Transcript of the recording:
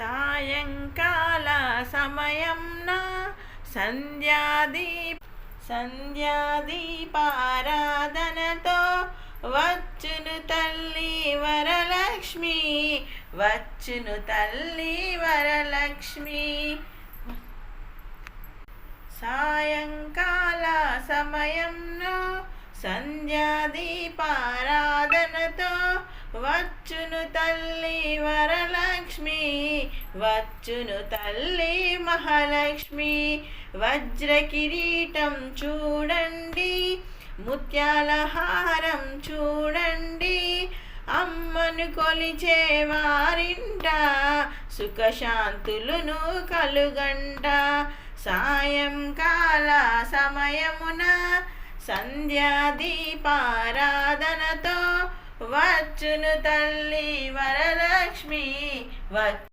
సాయంకాల సమయంన సంధ్యాదీపారాధనతో వచ్చును తల్లి వరలక్ష్మి, వచ్చును తల్లి వరలక్ష్మి. సాయంకాల సమయంలో సంధ్యాదీపారాధనతో వచ్చును తల్లి వరలక్ష్మి, వచ్చును తల్లి మహాలక్ష్మి. వజ్ర కిరీటం చూడండి, ముత్యాల హారం చూడండి, అమ్మను కొలిచే వారింట సుఖశాంతులును కలుగంట. సాయంకాల సమయమున సంధ్యాదీపారాధనతో వచ్చును తల్లి వరలక్ష్మి.